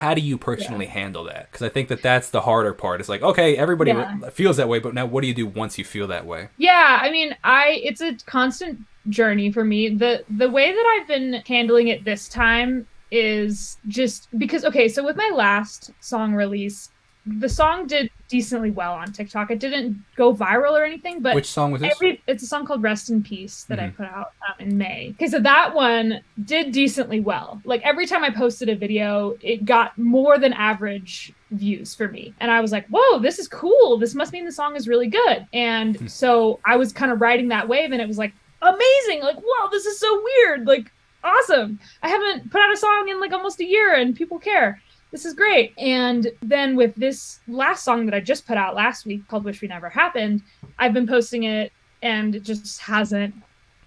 How do you personally handle that? Because I think that that's the harder part. It's like, okay, everybody feels that way, but now what do you do once you feel that way? Yeah, I mean, it's a constant journey for me. The way that I've been handling it this time is just because, okay, so with my last song release, the song did decently well on TikTok. It didn't go viral or anything, but Which song was this? it's a song called Rest in Peace that I put out in May. Okay, so that one did decently well. Like every time I posted a video, it got more than average views for me. And I was like, whoa, this is cool. This must mean the song is really good. And so I was kind of riding that wave and it was like amazing. Like, whoa, this is so weird. Like, awesome. I haven't put out a song in like almost a year and people care. This is great. And then with this last song that I just put out last week called Wish We Never Happened, I've been posting it and it just hasn't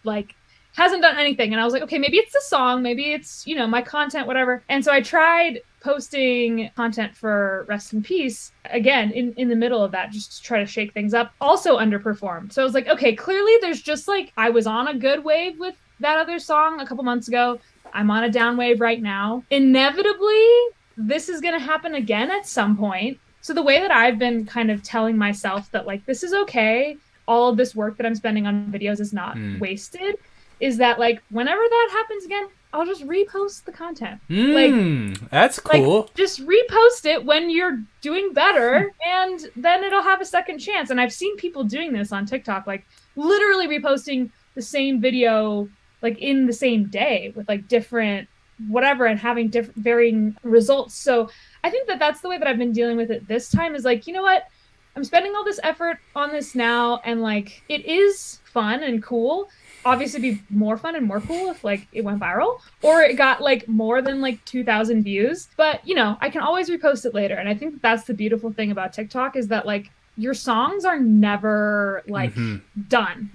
done anything. And I was like, okay, maybe it's the song, maybe it's, my content, whatever. And so I tried posting content for Rest in Peace again in the middle of that, just to try to shake things up. Also underperformed. So I was like, okay, clearly there's just like, I was on a good wave with that other song a couple months ago. I'm on a down wave right now. Inevitably, this is going to happen again at some point. So the way that I've been kind of telling myself that like, this is okay, all of this work that I'm spending on videos is not wasted, is that like, whenever that happens again, I'll just repost the content. That's cool. Like, just repost it when you're doing better and then it'll have a second chance. And I've seen people doing this on TikTok, like literally reposting the same video like in the same day with like different whatever and having different varying results. So I think that that's the way that I've been dealing with it this time is like, you know what? I'm spending all this effort on this now and like it is fun and cool. Obviously it'd be more fun and more cool if like it went viral or it got like more than like 2,000 views. But I can always repost it later. And I think that's the beautiful thing about TikTok is that like your songs are never like done,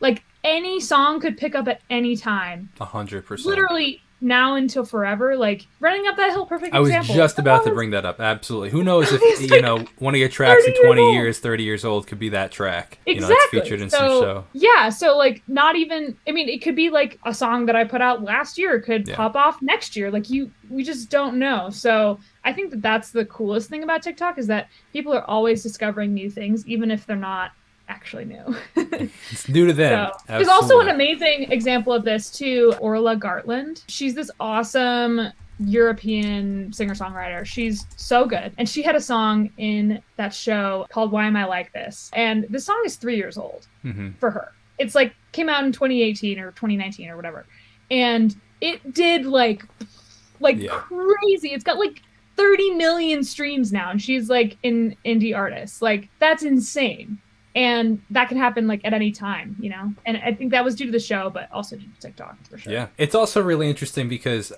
like any song could pick up at any time. 100%. Literally now until forever, like Running Up That Hill, perfect I was example. just about to bring that up. Absolutely. Who knows if, one of your tracks in 20 years, 30 years old could be that track. Exactly. It's featured in some show. Yeah. So like not even, I mean, it could be like a song that I put out last year could pop off next year. Like we just don't know. So I think that that's the coolest thing about TikTok is that people are always discovering new things, even if they're not actually new. It's new to them. So, there's also an amazing example of this too, Orla Gartland. She's this awesome European singer-songwriter. She's so good. And she had a song in that show called Why Am I Like This? And the song is 3 years old for her. It's like came out in 2018 or 2019 or whatever. And it did like crazy. It's got like 30 million streams now. And she's like an indie artist. Like that's insane. And that can happen like at any time, And I think that was due to the show, but also due to TikTok for sure. Yeah, it's also really interesting because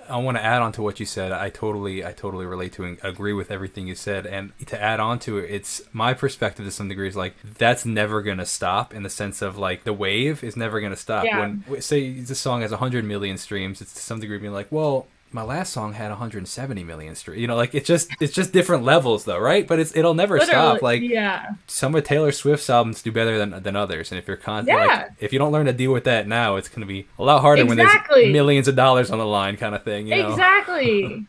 I want to add on to what you said. I totally relate to and agree with everything you said. And to add on to it, it's my perspective to some degree is like that's never gonna stop in the sense of like the wave is never gonna stop. Yeah. When say the song has 100 million streams, it's to some degree being like, well, my last song had 170 million streams. Like it's just different levels though, right? But it'll never stop. Like some of Taylor Swift's albums do better than others, and if you're like, if you don't learn to deal with that now, it's going to be a lot harder when there's millions of dollars on the line, kind of thing. Exactly.